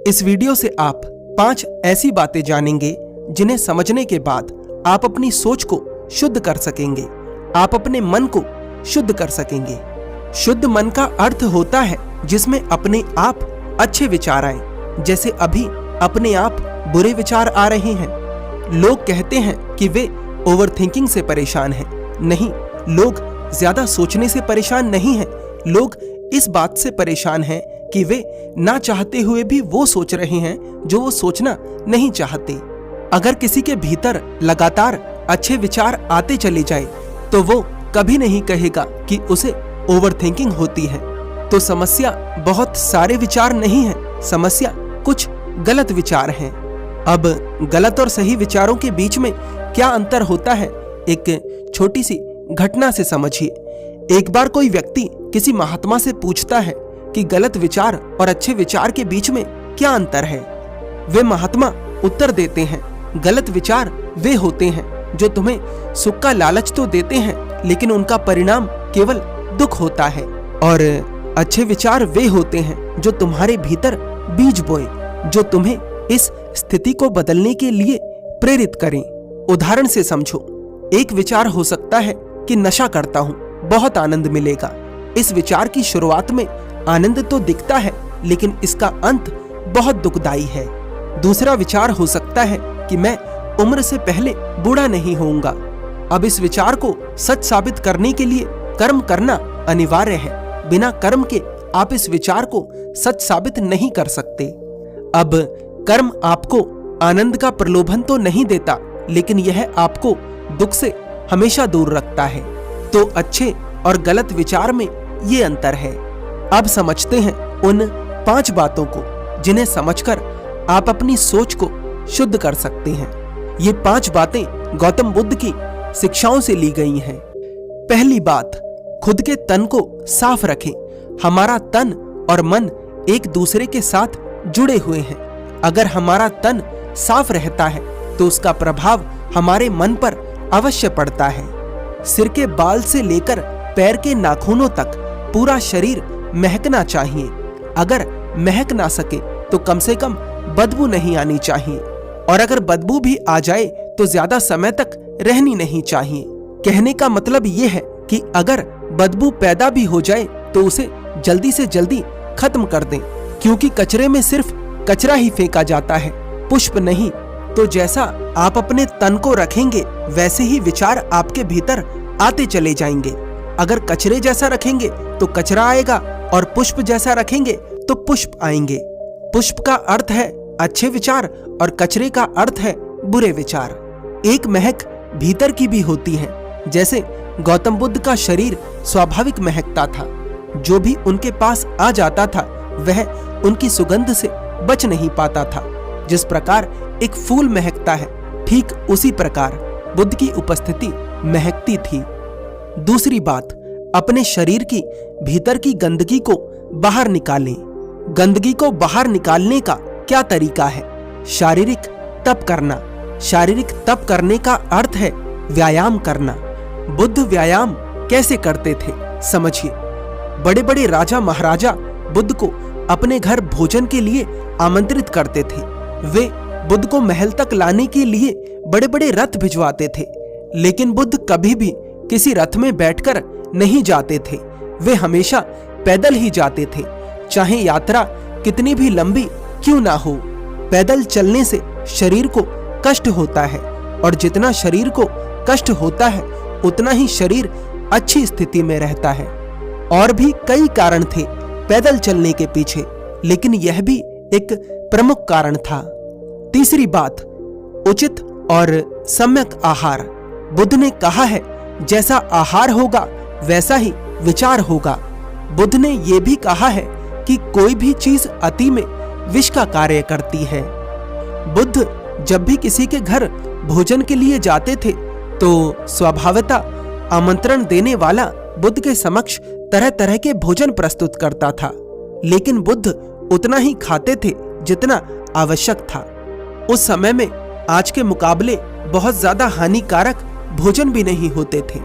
इस वीडियो से आप 5 ऐसी बातें जानेंगे जिन्हें समझने के बाद आप अपनी सोच को शुद्ध कर सकेंगे, आप अपने मन को शुद्ध कर सकेंगे। शुद्ध मन का अर्थ होता है जिसमें अपने आप अच्छे विचार आए। जैसे अभी अपने आप बुरे विचार आ रहे हैं। लोग कहते हैं कि वे ओवरथिंकिंग से परेशान हैं। नहीं, लोग ज्यादा सोचने से परेशान नहीं हैं। लोग इस बात से परेशान हैं कि वे ना चाहते हुए भी वो सोच रहे हैं जो वो सोचना नहीं चाहते। अगर किसी के भीतर लगातार अच्छे विचार आते चले जाए तो वो कभी नहीं कहेगा कि उसे ओवरथिंकिंग होती है। तो समस्या बहुत सारे विचार नहीं है, समस्या कुछ गलत विचार हैं। अब गलत और सही विचारों के बीच में क्या अंतर होता है, एक छोटी सी घटना से समझिए। एक बार कोई व्यक्ति किसी महात्मा से पूछता है कि गलत विचार और अच्छे विचार के बीच में क्या अंतर है। वे महात्मा उत्तर देते हैं, गलत विचार वे होते हैं जो तुम्हें सुख का लालच तो देते हैं लेकिन उनका परिणाम केवल दुख होता है, और अच्छे विचार वे होते हैं जो तुम्हारे भीतर बीज बोए, जो तुम्हें इस स्थिति को बदलने के लिए प्रेरित करें। उदाहरण से समझो, एक विचार हो सकता है कि नशा करता हूं, बहुत आनंद मिलेगा। इस विचार की शुरुआत में आनंद तो दिखता है लेकिन इसका अंत बहुत दुखदाई है। दूसरा विचार हो सकता है कि मैं उम्र से पहले बूढ़ा नहीं होऊंगा। अब इस विचार को सच साबित करने के लिए कर्म करना अनिवार्य है। बिना कर्म के आप इस विचार को सच साबित नहीं कर सकते। अब कर्म आपको आनंद का प्रलोभन तो नहीं देता लेकिन यह आपको दुख से हमेशा दूर रखता है। तो अच्छे और गलत विचार में ये अंतर है। अब समझते हैं उन 5 बातों को जिन्हें समझकर आप अपनी सोच को शुद्ध कर सकते हैं। ये 5 बातें गौतम बुद्ध की शिक्षाओं से ली गई हैं। पहली बात, खुद के तन को साफ रखें। हमारा तन और मन एक दूसरे के साथ जुड़े हुए हैं। अगर हमारा तन साफ रहता है तो उसका प्रभाव हमारे मन पर अवश्य पड़ता है। सिर के बाल से लेकर पैर के नाखूनों तक पूरा शरीर महकना चाहिए। अगर महक ना सके तो कम से कम बदबू नहीं आनी चाहिए, और अगर बदबू भी आ जाए तो ज्यादा समय तक रहनी नहीं चाहिए। कहने का मतलब ये है कि अगर बदबू पैदा भी हो जाए तो उसे जल्दी से जल्दी खत्म कर दें, क्योंकि कचरे में सिर्फ कचरा ही फेंका जाता है, पुष्प नहीं। तो जैसा आप अपने तन को रखेंगे वैसे ही विचार आपके भीतर आते चले जाएंगे। अगर कचरे जैसा रखेंगे तो कचरा आएगा, और पुष्प जैसा रखेंगे तो पुष्प आएंगे। पुष्प का अर्थ है अच्छे विचार और कचरे का अर्थ है बुरे विचार। एक महक भीतर की भी होती है। जैसे गौतम बुद्ध का शरीर स्वाभाविक महकता था। जो भी उनके पास आ जाता था वह उनकी सुगंध से बच नहीं पाता था। जिस प्रकार एक फूल महकता है, ठीक उसी प्रकार बुद्ध की उपस्थिति महकती थी। दूसरी बात, अपने शरीर की भीतर की गंदगी को बाहर निकालें। गंदगी को बाहर निकालने का क्या तरीका है? शारीरिक तप करना। शारीरिक तप करने का अर्थ है व्यायाम करना। बुद्ध व्यायाम कैसे करते थे समझिए। बड़े बड़े राजा महाराजा बुद्ध को अपने घर भोजन के लिए आमंत्रित करते थे। वे बुद्ध को महल तक लाने के लिए बड़े बड़े रथ भिजवाते थे, लेकिन बुद्ध कभी भी किसी रथ में बैठकर नहीं जाते थे। वे हमेशा पैदल ही जाते थे, चाहे यात्रा कितनी भी लंबी क्यों ना हो। पैदल चलने से शरीर को कष्ट होता है, और जितना शरीर को कष्ट होता है उतना ही शरीर अच्छी स्थिति में रहता है। और भी कई कारण थे पैदल चलने के पीछे, लेकिन यह भी एक प्रमुख कारण था। तीसरी बात, उचित और सम्यक आहार। बुद्ध ने कहा है, जैसा आहार होगा वैसा ही विचार होगा। बुद्ध ने यह भी कहा है कि कोई भी चीज अति में विष का कार्य करती है। बुद्ध जब भी किसी के घर भोजन के लिए जाते थे तो स्वभावतः आमंत्रण देने वाला बुद्ध के समक्ष तरह तरह के भोजन प्रस्तुत करता था, लेकिन बुद्ध उतना ही खाते थे जितना आवश्यक था। उस समय में आज के मुकाबले बहुत ज्यादा हानिकारक भोजन भी नहीं होते थे।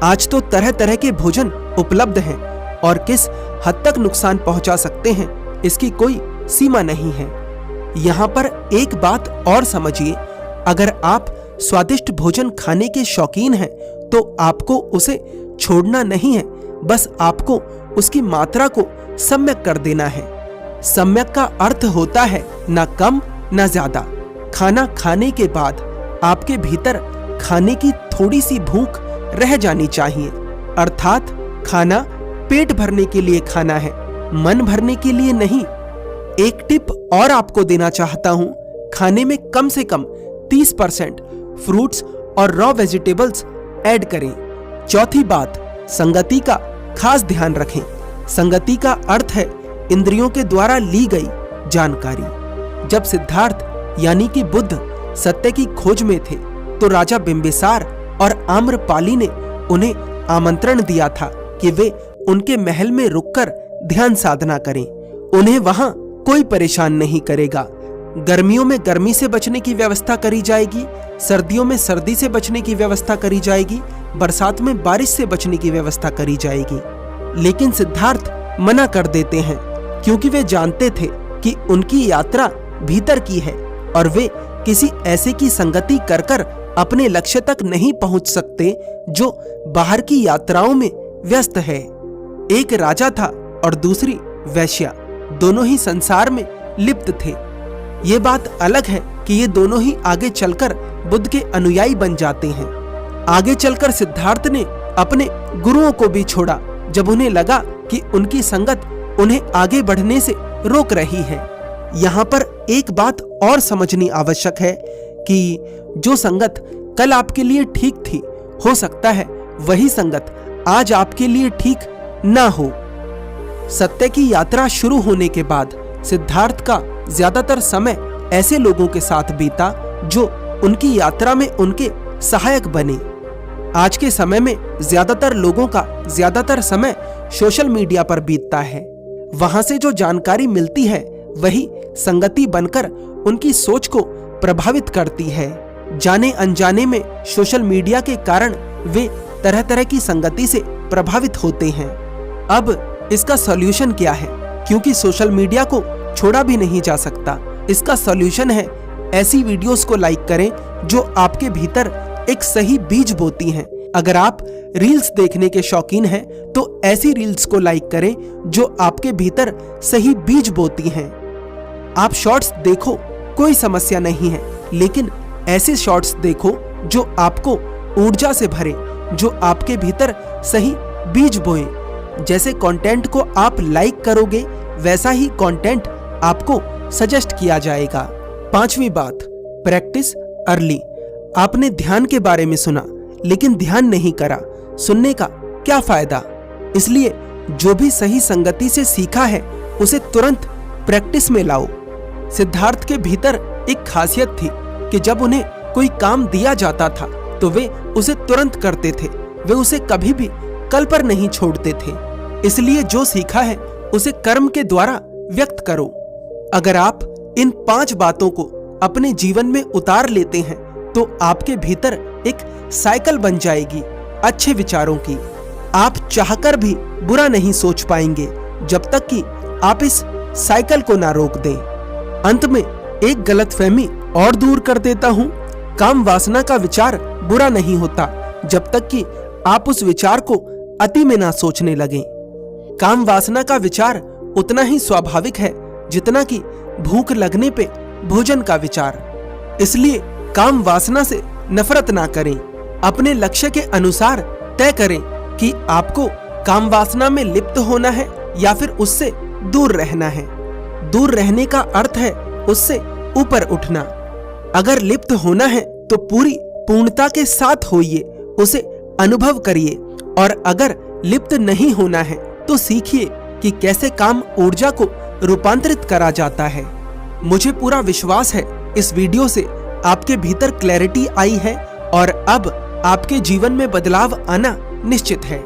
आज तो तरह तरह के भोजन उपलब्ध हैं और किस हद तक नुकसान पहुंचा सकते हैं इसकी कोई सीमा नहीं है। यहाँ पर एक बात और समझिए, अगर आप स्वादिष्ट भोजन खाने के शौकीन हैं तो आपको उसे छोड़ना नहीं है, बस आपको उसकी मात्रा को सम्यक कर देना है। सम्यक का अर्थ होता है ना कम ना ज्यादा। खाना खाने के बाद आपके भीतर खाने की थोड़ी सी भूख रह जानी चाहिए, अर्थात खाना पेट भरने के लिए खाना है, मन भरने के लिए नहीं। एक टिप और आपको देना चाहता हूं, खाने में कम से कम 30% फ्रूट्स और रॉ वेजिटेबल्स ऐड करें। चौथी बात, संगति का खास ध्यान रखें। संगति का अर्थ है इंद्रियों के द्वारा ली गई जानकारी। जब सिद्धार्थ यानी कि बुद्ध सत्य की खोज में थे तो राजा बिंबिसार और आम्रपाली ने उन्हें आमंत्रण दिया था कि वे उनके महल में रुककर ध्यान साधना करें। उन्हें वहां कोई परेशान नहीं करेगा। गर्मियों में गर्मी से बचने की व्यवस्था करी जाएगी, सर्दियों में सर्दी से बचने की व्यवस्था करी जाएगी, बरसात में बारिश से बचने की व्यवस्था करी जाएगी। लेकिन सिद्धार्थ मना कर देते हैं क्योंकि वे जानते थे कि उनकी यात्रा भीतर की है और वे किसी ऐसे की संगति कर कर अपने लक्ष्य तक नहीं पहुंच सकते जो बाहर की यात्राओं में व्यस्त है। एक राजा था और दूसरी वैश्या, दोनों ही संसार में लिप्त थे। ये बात अलग है कि ये दोनों ही आगे चलकर बुद्ध के अनुयायी बन जाते हैं। आगे चलकर सिद्धार्थ ने अपने गुरुओं को भी छोड़ा जब उन्हें लगा कि उनकी संगत उन्हें आगे बढ़ने से रोक रही है। यहाँ पर एक बात और समझनी आवश्यक है कि जो संगत कल आपके लिए ठीक थी, हो सकता है वही संगत आज आपके लिए ठीक ना हो। सत्य की यात्रा शुरू होने के बाद सिद्धार्थ का ज्यादातर समय ऐसे लोगों के साथ बीता जो उनकी यात्रा में उनके सहायक बने। आज के समय में ज्यादातर लोगों का ज्यादातर समय सोशल मीडिया पर बीतता है। वहां से जो जानकारी मिलती है वही संगति बनकर उनकी सोच को प्रभावित करती है। जाने अनजाने में सोशल मीडिया के कारण वे तरह तरह की संगति से प्रभावित होते हैं। अब इसका सॉल्यूशन क्या है? क्योंकि सोशल मीडिया को छोड़ा भी नहीं जा सकता, इसका सॉल्यूशन है ऐसी वीडियोस को लाइक करें जो आपके भीतर एक सही बीज बोती हैं। अगर आप रील्स देखने के शौकीन हैं तो ऐसी रील्स को लाइक करें जो आपके भीतर सही बीज बोती हैं। आप शॉर्ट्स देखो, कोई समस्या नहीं है, लेकिन ऐसे शॉर्ट्स देखो जो आपको ऊर्जा से भरे, जो आपके भीतर सही बीज बोए। जैसे कंटेंट को आप लाइक करोगे वैसा ही कंटेंट आपको सजेस्ट किया जाएगा। पांचवी बात, प्रैक्टिस अर्ली। आपने ध्यान के बारे में सुना लेकिन ध्यान नहीं करा, सुनने का क्या फायदा? इसलिए जो भी सही संगति से सीखा है उसे तुरंत प्रैक्टिस में लाओ। सिद्धार्थ के भीतर एक खासियत थी कि जब उन्हें कोई काम दिया जाता था तो वे उसे तुरंत करते थे, वे उसे कभी भी कल पर नहीं छोड़ते थे। इसलिए जो सीखा है उसे कर्म के द्वारा व्यक्त करो। अगर आप इन 5 बातों को अपने जीवन में उतार लेते हैं तो आपके भीतर एक साइकिल बन जाएगी अच्छे विचारों की। आप चाहकर भी बुरा नहीं सोच पाएंगे जब तक कि आप इस साइकिल को ना रोक दें। अंत में एक गलतफहमी और दूर कर देता हूं, काम वासना का विचार बुरा नहीं होता जब तक कि आप उस विचार को अति में ना सोचने लगें। काम वासना का विचार उतना ही स्वाभाविक है जितना कि भूख लगने पे भोजन का विचार। इसलिए काम वासना से नफरत ना करें, अपने लक्ष्य के अनुसार तय करें कि आपको काम वासना में लिप्त होना है या फिर उससे दूर रहना है। दूर रहने का अर्थ है उससे ऊपर उठना। अगर लिप्त होना है तो पूरी पूर्णता के साथ होइए, उसे अनुभव करिए, और अगर लिप्त नहीं होना है तो सीखिए कि कैसे काम ऊर्जा को रूपांतरित करा जाता है। मुझे पूरा विश्वास है इस वीडियो से आपके भीतर क्लैरिटी आई है और अब आपके जीवन में बदलाव आना निश्चित है।